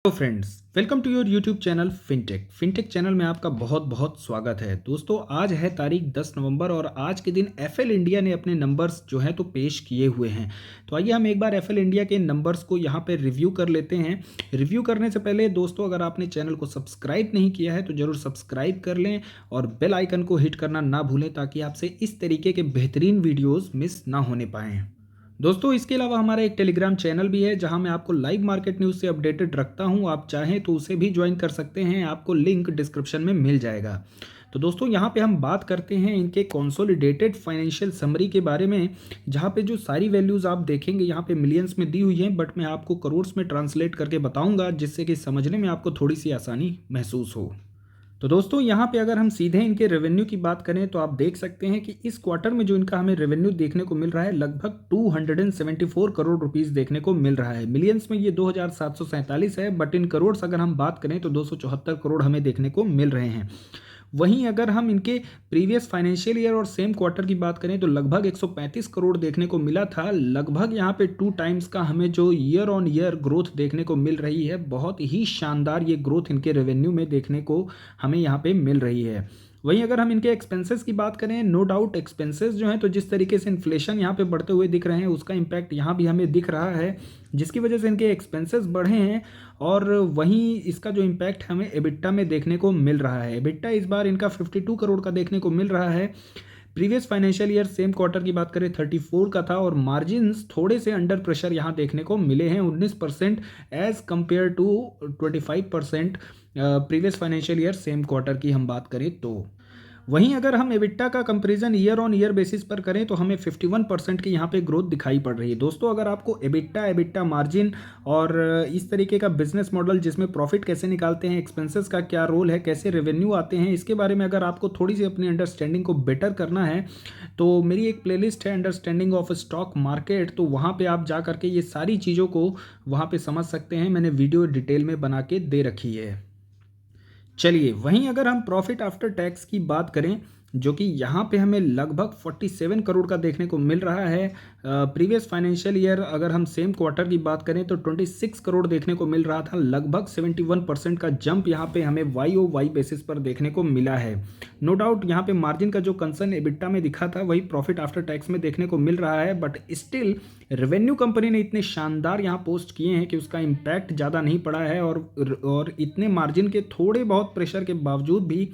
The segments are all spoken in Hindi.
Hello friends, welcome to your YouTube channel fintech channel में आपका बहुत बहुत स्वागत है। दोस्तों, आज है तारीख 10 नवंबर और आज के दिन एफएल इंडिया ने अपने नंबर्स जो हैं तो पेश किए हुए हैं। तो आइए हम एक बार एफएल इंडिया के नंबर्स को यहाँ पे रिव्यू कर लेते हैं। रिव्यू करने से पहले दोस्तों, अगर आपने चैनल को सब्सक्राइब नहीं किया है तो ज़रूर सब्सक्राइब कर लें और बेल आइकन को हिट करना ना भूलें ताकि आपसे इस तरीके के बेहतरीन वीडियोज़ मिस ना होने पाएँ। दोस्तों, इसके अलावा हमारा एक टेलीग्राम चैनल भी है जहां मैं आपको लाइव मार्केट न्यूज़ से अपडेटेड रखता हूं। आप चाहें तो उसे भी ज्वाइन कर सकते हैं, आपको लिंक डिस्क्रिप्शन में मिल जाएगा। तो दोस्तों, यहां पे हम बात करते हैं इनके कंसोलिडेटेड फाइनेंशियल समरी के बारे में, जहां पे जो सारी वैल्यूज़ आप देखेंगे यहां पे मिलियंस में दी हुई हैं, बट मैं आपको करोड़्स में ट्रांसलेट करके बताऊंगा जिससे कि समझने में आपको थोड़ी सी आसानी महसूस हो। तो दोस्तों, यहाँ पे अगर हम सीधे इनके रेवेन्यू की बात करें तो आप देख सकते हैं कि इस क्वार्टर में जो इनका हमें रेवेन्यू देखने को मिल रहा है लगभग 274 करोड़ रुपीस देखने को मिल रहा है। मिलियंस में ये 2747 है, बट इन करोड़ अगर हम बात करें तो 274 करोड़ हमें देखने को मिल रहे हैं। वहीं अगर हम इनके प्रीवियस फाइनेंशियल ईयर और सेम क्वार्टर की बात करें तो लगभग 135 करोड़ देखने को मिला था। लगभग यहाँ पे 2 टाइम्स का हमें जो ईयर ऑन ईयर ग्रोथ देखने को मिल रही है, बहुत ही शानदार ये ग्रोथ इनके रेवेन्यू में देखने को हमें यहाँ पे मिल रही है। वहीं अगर हम इनके एक्सपेंसेस की बात करें, नो डाउट एक्सपेंसेस जो हैं तो जिस तरीके से इन्फ्लेशन यहाँ पे बढ़ते हुए दिख रहे हैं उसका इम्पैक्ट यहाँ भी हमें दिख रहा है, जिसकी वजह से इनके एक्सपेंसेस बढ़े हैं। और वहीं इसका जो इम्पैक्ट हमें एबिट्टा में देखने को मिल रहा है। एबिट्टा इस बार इनका 52 करोड़ का देखने को मिल रहा है। Previous financial year same quarter की बात करें 34 का था और मार्जिन्स थोड़े से अंडर प्रेशर यहाँ देखने को मिले हैं, 19% as compare to 25% previous financial year same quarter की हम बात करें तो। वहीं अगर हम एबिट्टा का comparison year on year basis पर करें तो हमें 51% की यहाँ पे ग्रोथ दिखाई पड़ रही है। दोस्तों, अगर आपको एबिट्टा मार्जिन और इस तरीके का बिजनेस मॉडल जिसमें प्रॉफिट कैसे निकालते हैं, एक्सपेंसेस का क्या रोल है, कैसे रेवेन्यू आते हैं, इसके बारे में अगर आपको थोड़ी सी अपनी अंडरस्टैंडिंग को बेटर करना है तो मेरी एक प्लेलिस्ट है अंडरस्टैंडिंग ऑफ स्टॉक मार्केट, तो वहाँ पर आप जा करके ये सारी चीज़ों को वहाँ पर समझ सकते हैं। मैंने वीडियो डिटेल में बना के दे रखी है। चलिए, वहीं अगर हम प्रॉफिट आफ्टर टैक्स की बात करें जो कि यहाँ पे हमें लगभग 47 करोड़ का देखने को मिल रहा है। प्रीवियस फाइनेंशियल ईयर अगर हम सेम क्वार्टर की बात करें तो 26 करोड़ देखने को मिल रहा था। लगभग 71% का जंप यहाँ पे हमें वाई ओ वाई बेसिस पर देखने को मिला है। नो डाउट यहाँ पे मार्जिन का जो कंसर्न एबिट्टा में दिखा था वही प्रॉफिट आफ्टर टैक्स में देखने को मिल रहा है, बट स्टिल रेवेन्यू कंपनी ने इतने शानदार यहाँ पोस्ट किए हैं कि उसका इम्पैक्ट ज़्यादा नहीं पड़ा है और इतने मार्जिन के थोड़े बहुत प्रेशर के बावजूद भी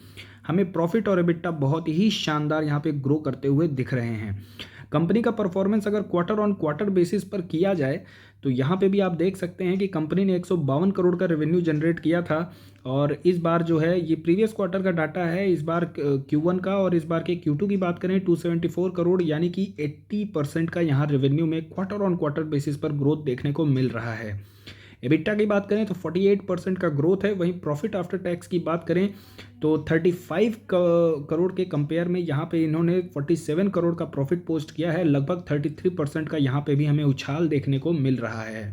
हमें प्रॉफिट और एबिट्टा बहुत ही शानदार यहाँ पे ग्रो करते हुए दिख रहे हैं। कंपनी का परफॉर्मेंस अगर क्वार्टर ऑन क्वार्टर बेसिस पर किया जाए तो यहाँ पे भी आप देख सकते हैं कि कंपनी ने 152 करोड़ का रेवेन्यू जनरेट किया था और इस बार जो है ये प्रीवियस क्वार्टर का डाटा है, इस बार Q1 का, और इस बार के Q2 की बात करें 274 करोड़ यानी कि 80% का यहाँ रेवेन्यू में क्वार्टर ऑन क्वार्टर बेसिस पर ग्रोथ देखने को मिल रहा है। एबिट्टा की बात करें तो 48% का ग्रोथ है। वहीं प्रॉफिट आफ्टर टैक्स की बात करें तो 35 करोड़ के कंपेयर में यहाँ पे इन्होंने 47 करोड़ का प्रॉफिट पोस्ट किया है। लगभग 33% का यहाँ पे भी हमें उछाल देखने को मिल रहा है।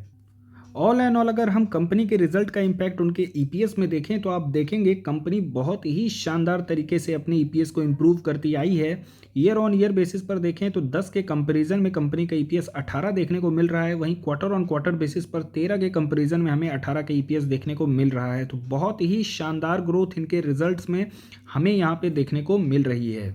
ऑल एंड ऑल अगर हम कंपनी के रिजल्ट का इम्पैक्ट उनके ईपीएस में देखें तो आप देखेंगे कंपनी बहुत ही शानदार तरीके से अपने ईपीएस को इम्प्रूव करती आई है। ईयर ऑन ईयर बेसिस पर देखें तो 10 के कंपैरिजन में कंपनी का ईपीएस 18 देखने को मिल रहा है। वहीं क्वार्टर ऑन क्वार्टर बेसिस पर 13 के कंपैरिजन में हमें 18 के ईपीएस देखने को मिल रहा है। तो बहुत ही शानदार ग्रोथ इनके रिजल्ट्स में हमें यहाँ पे देखने को मिल रही है।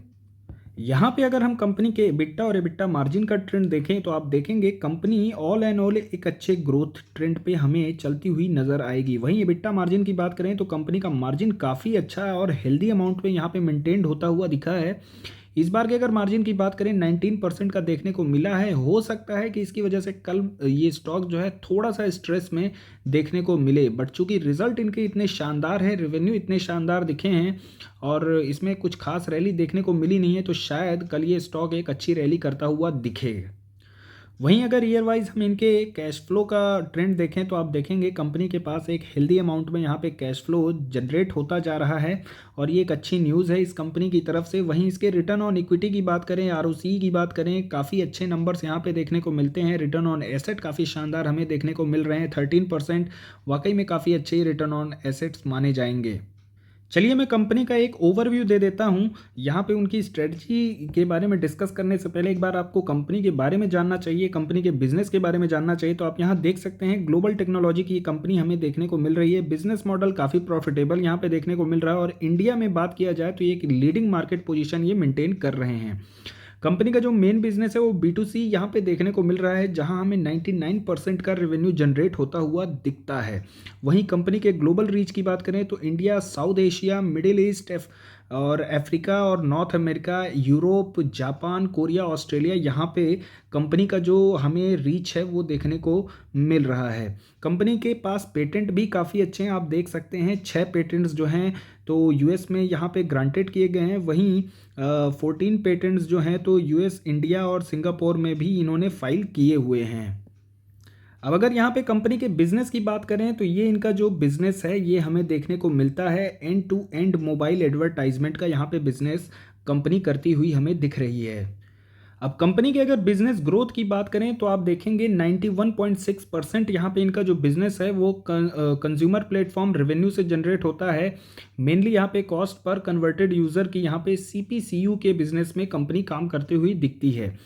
यहाँ पे अगर हम कंपनी के एबिट्टा और एबिट्टा मार्जिन का ट्रेंड देखें तो आप देखेंगे कंपनी ऑल एंड ऑल एक अच्छे ग्रोथ ट्रेंड पे हमें चलती हुई नजर आएगी। वहीं एबिट्टा मार्जिन की बात करें तो कंपनी का मार्जिन काफ़ी अच्छा और हेल्दी अमाउंट में यहाँ पे मेंटेन्ड होता हुआ दिखा है। इस बार के अगर मार्जिन की बात करें 19% का देखने को मिला है। हो सकता है कि इसकी वजह से कल ये स्टॉक जो है थोड़ा सा स्ट्रेस में देखने को मिले, बट चूंकि रिजल्ट इनके इतने शानदार है, रेवेन्यू इतने शानदार दिखे हैं और इसमें कुछ खास रैली देखने को मिली नहीं है, तो शायद कल ये स्टॉक एक अच्छी रैली करता हुआ दिखे। वहीं अगर ईयर वाइज हम इनके कैश फ्लो का ट्रेंड देखें तो आप देखेंगे कंपनी के पास एक हेल्दी अमाउंट में यहाँ पे कैश फ्लो जनरेट होता जा रहा है और ये एक अच्छी न्यूज़ है इस कंपनी की तरफ से। वहीं इसके रिटर्न ऑन इक्विटी की बात करें, आरओसी की बात करें, काफ़ी अच्छे नंबर्स यहाँ पे देखने को मिलते हैं। रिटर्न ऑन एसेट काफ़ी शानदार हमें देखने को मिल रहे हैं, 13%, वाकई में काफ़ी अच्छे रिटर्न ऑन एसेट्स माने जाएंगे। चलिए मैं कंपनी का एक ओवरव्यू दे देता हूँ। यहाँ पे उनकी स्ट्रेटजी के बारे में डिस्कस करने से पहले एक बार आपको कंपनी के बारे में जानना चाहिए, कंपनी के बिजनेस के बारे में जानना चाहिए। तो आप यहाँ देख सकते हैं ग्लोबल टेक्नोलॉजी की ये कंपनी हमें देखने को मिल रही है। बिजनेस मॉडल काफ़ी प्रॉफिटेबल यहाँ पे देखने को मिल रहा है और इंडिया में बात किया जाए तो ये एक लीडिंग मार्केट पोजीशन ये मेंटेन कर रहे हैं। कंपनी का जो मेन बिजनेस है वो B2C यहाँ पे देखने को मिल रहा है, जहाँ हमें 99% का रेवेन्यू जनरेट होता हुआ दिखता है। वहीं कंपनी के ग्लोबल रीच की बात करें तो India, south Asia, middle east और अफ्रीका और north America, Europe, Japan, Korea, Australia, यहाँ पे कंपनी का जो हमें रीच है वो देखने को मिल रहा है। कंपनी के पास पेटेंट भी काफ़ी अच्छे हैं, आप देख सकते हैं 6 पेटेंट्स जो हैं तो यूएस में यहाँ पे ग्रांटेड किए गए हैं। वहीं 14 पेटेंट्स जो हैं तो यूएस, इंडिया और सिंगापुर में भी इन्होंने फाइल किए हुए हैं। अब अगर यहाँ पे कंपनी के बिजनेस की बात करें तो ये इनका जो बिजनेस है ये हमें देखने को मिलता है end to end mobile advertisement का यहाँ पे बिजनेस कंपनी करती हुई हमें दिख रही है। अब कंपनी के अगर बिजनेस ग्रोथ की बात करें तो आप देखेंगे 91.6% यहाँ पे इनका जो बिजनेस है वो कंज्यूमर प्लेटफॉर्म रेवेन्यू से जनरेट होता है। मेनली यहाँ पे कॉस्ट पर कन्वर्टेड यूज़र की यहाँ पे CPCU के बिजनेस में कंपनी काम करते हुई दिखती है।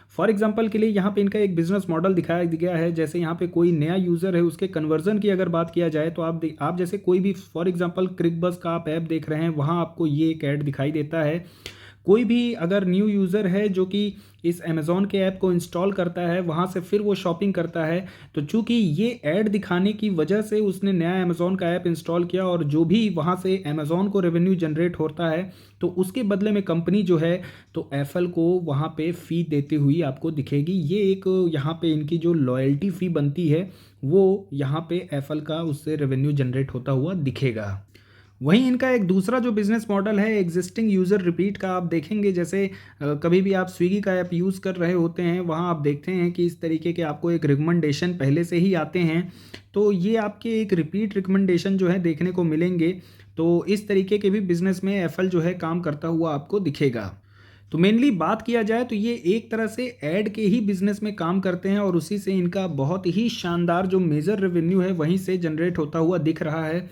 फॉर एग्जांपल के लिए यहाँ पे इनका एक बिजनेस मॉडल दिखाया गया है, जैसे यहाँ पे कोई नया यूज़र है उसके कन्वर्जन की अगर बात किया जाए तो आप जैसे कोई भी फॉर एग्जांपल क्रिकबज़ का आप ऐप देख रहे हैं, वहाँ आपको ये एक ऐड दिखाई देता है। कोई भी अगर न्यू यूज़र है जो कि इस अमेज़ॉन के ऐप को इंस्टॉल करता है, वहाँ से फिर वो शॉपिंग करता है, तो चूंकि ये ऐड दिखाने की वजह से उसने नया अमेज़ॉन का ऐप इंस्टॉल किया और जो भी वहाँ से अमेज़ॉन को रेवेन्यू जनरेट होता है तो उसके बदले में कंपनी जो है तो एफएल को वहाँ पे फ़ी देती हुई आपको दिखेगी। ये एक यहाँ पे इनकी जो लॉयल्टी फ़ी बनती है वो यहाँ पे एफएल का उससे रेवेन्यू जनरेट होता हुआ दिखेगा। वहीं इनका एक दूसरा जो बिज़नेस मॉडल है एग्जिस्टिंग यूज़र रिपीट का, आप देखेंगे जैसे कभी भी आप स्विगी का ऐप यूज़ कर रहे होते हैं, वहाँ आप देखते हैं कि इस तरीके के आपको एक रिकमेंडेशन पहले से ही आते हैं, तो ये आपके एक रिपीट रिकमेंडेशन जो है देखने को मिलेंगे। तो इस तरीके के भी बिज़नेस में एफएल जो है काम करता हुआ आपको दिखेगा। तो मेनली बात किया जाए तो ये एक तरह से ऐड के ही बिजनेस में काम करते हैं और उसी से इनका बहुत ही शानदार जो मेजर रेवेन्यू है वहीं से जनरेट होता हुआ दिख रहा है।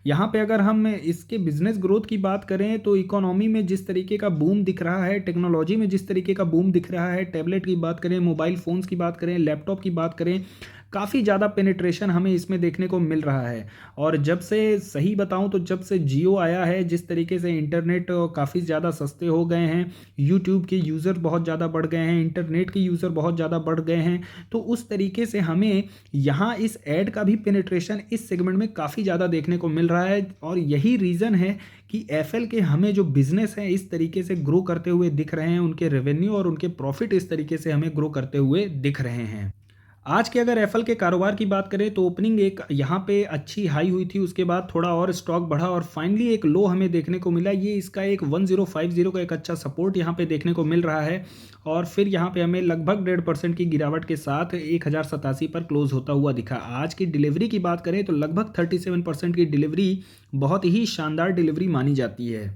यहाँ पे अगर हम इसके बिजनेस ग्रोथ की बात करें तो इकोनॉमी में जिस तरीके का बूम दिख रहा है, टेक्नोलॉजी में जिस तरीके का बूम दिख रहा है, टैबलेट की बात करें, मोबाइल फ़ोन्स की बात करें, लैपटॉप की बात करें, काफ़ी ज़्यादा पेनिट्रेशन हमें इसमें देखने को मिल रहा है। और जब से सही बताऊं तो जब से जियो आया है, जिस तरीके से इंटरनेट काफ़ी ज़्यादा सस्ते हो गए हैं, यूट्यूब के यूज़र बहुत ज़्यादा बढ़ गए हैं, इंटरनेट के यूज़र बहुत ज़्यादा बढ़ गए हैं, तो उस तरीके से हमें यहाँ इस ऐड का भी पेनिट्रेशन इस सेगमेंट में काफ़ी ज़्यादा देखने को मिल रहा है। और यही रीज़न है कि एफएल के हमें जो बिज़नेस है इस तरीके से ग्रो करते हुए दिख रहे हैं, उनके रेवेन्यू और उनके प्रॉफिट इस तरीके से हमें ग्रो करते हुए दिख रहे हैं। आज के अगर एफएल के कारोबार की बात करें तो ओपनिंग एक यहाँ पे अच्छी हाई हुई थी, उसके बाद थोड़ा और स्टॉक बढ़ा और फाइनली एक लो हमें देखने को मिला। ये इसका एक 1050 का एक अच्छा सपोर्ट यहाँ पे देखने को मिल रहा है और फिर यहाँ पे हमें लगभग 1.5% की गिरावट के साथ 1087 पर क्लोज होता हुआ दिखा। आज की डिलीवरी की बात करें तो लगभग 37% की डिलीवरी बहुत ही शानदार डिलीवरी मानी जाती है।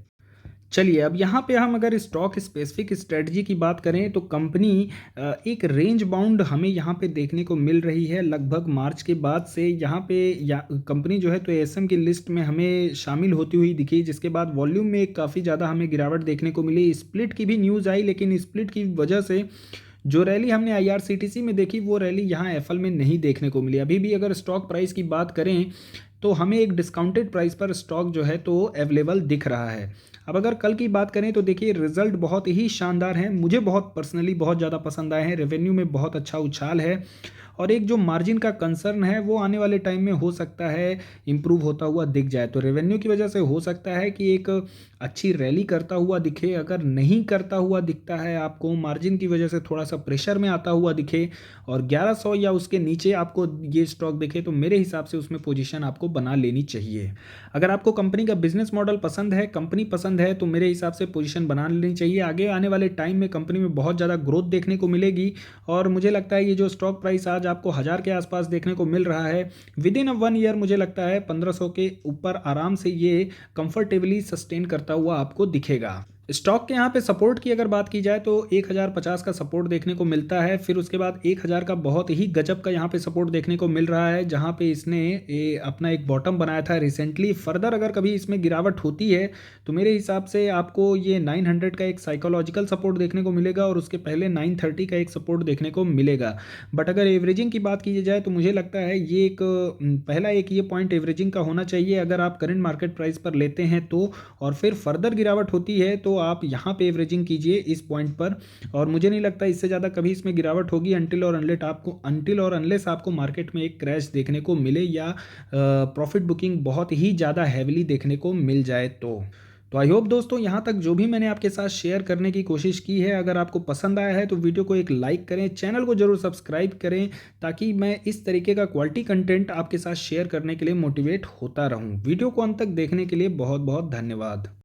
चलिए अब यहाँ पे हम अगर स्टॉक स्पेसिफिक स्ट्रेटजी की बात करें तो कंपनी एक रेंज बाउंड हमें यहाँ पे देखने को मिल रही है। लगभग मार्च के बाद से यहाँ पे कंपनी जो है तो एएसएम की लिस्ट में हमें शामिल होती हुई दिखी, जिसके बाद वॉल्यूम में काफ़ी ज़्यादा हमें गिरावट देखने को मिली। स्प्लिट की भी न्यूज़ आई, लेकिन स्प्लिट की वजह से जो रैली हमने आईआरसीटीसी में देखी वो रैली यहाँ एफएल में नहीं देखने को मिली। अभी भी अगर स्टॉक प्राइस की बात करें तो हमें एक डिस्काउंटेड प्राइस पर स्टॉक जो है तो अवेलेबल दिख रहा है। अब अगर कल की बात करें तो देखिए रिजल्ट बहुत ही शानदार हैं, मुझे बहुत पर्सनली बहुत ज़्यादा पसंद आए हैं। रेवेन्यू में बहुत अच्छा उछाल है और एक जो मार्जिन का कंसर्न है वो आने वाले टाइम में हो सकता है इम्प्रूव होता हुआ दिख जाए। तो रेवेन्यू की वजह से हो सकता है कि एक अच्छी रैली करता हुआ दिखे। अगर नहीं करता हुआ दिखता है आपको, मार्जिन की वजह से थोड़ा सा प्रेशर में आता हुआ दिखे और 1100 या उसके नीचे आपको ये स्टॉक दिखे तो मेरे हिसाब से उसमें पोजीशन आपको बना लेनी चाहिए। अगर आपको कंपनी का बिजनेस मॉडल पसंद है, कंपनी पसंद है, तो मेरे हिसाब से पोजीशन बना लेनी चाहिए। आगे आने वाले टाइम में कंपनी में बहुत ज़्यादा ग्रोथ देखने को मिलेगी और मुझे लगता है ये जो स्टॉक प्राइस आज आपको 1000 के आसपास देखने को मिल रहा है, विद इन 1 ईयर मुझे लगता है 1500 के ऊपर आराम से ये कंफर्टेबली सस्टेन करता हुआ आपको दिखेगा। स्टॉक के यहाँ पे सपोर्ट की अगर बात की जाए तो 1050 का सपोर्ट देखने को मिलता है, फिर उसके बाद 1000 का बहुत ही गजब का यहाँ पे सपोर्ट देखने को मिल रहा है, जहाँ पे इसने अपना एक बॉटम बनाया था रिसेंटली। फर्दर अगर कभी इसमें गिरावट होती है तो मेरे हिसाब से आपको ये 900 का एक साइकोलॉजिकल सपोर्ट देखने को मिलेगा और उसके पहले 930 का एक सपोर्ट देखने को मिलेगा। बट अगर एवरेजिंग की बात की जाए तो मुझे लगता है ये एक पहला एक ये पॉइंट एवरेजिंग का होना चाहिए अगर आप करंट मार्केट प्राइस पर लेते हैं तो, और फिर फर्दर गिरावट होती है तो आप यहाँ पे एवरेजिंग कीजिए इस पॉइंट पर। और मुझे नहीं लगता इससे ज़्यादा कभी इसमें गिरावट होगी अनटिल और अनलेस आपको मार्केट में एक क्रैश देखने को मिले या प्रॉफिट बुकिंग बहुत ही ज़्यादा हैविली देखने को मिल जाए तो आई होप दोस्तों यहाँ तक जो भी मैंने आपके साथ शेयर करने की कोशिश की है, अगर आपको पसंद आया है तो वीडियो को एक लाइक करें, चैनल को जरूर सब्सक्राइब करें, ताकि मैं इस तरीके का क्वालिटी कंटेंट आपके साथ शेयर करने के लिए मोटिवेट होता रहूं। वीडियो को अंत तक देखने के लिए बहुत बहुत धन्यवाद।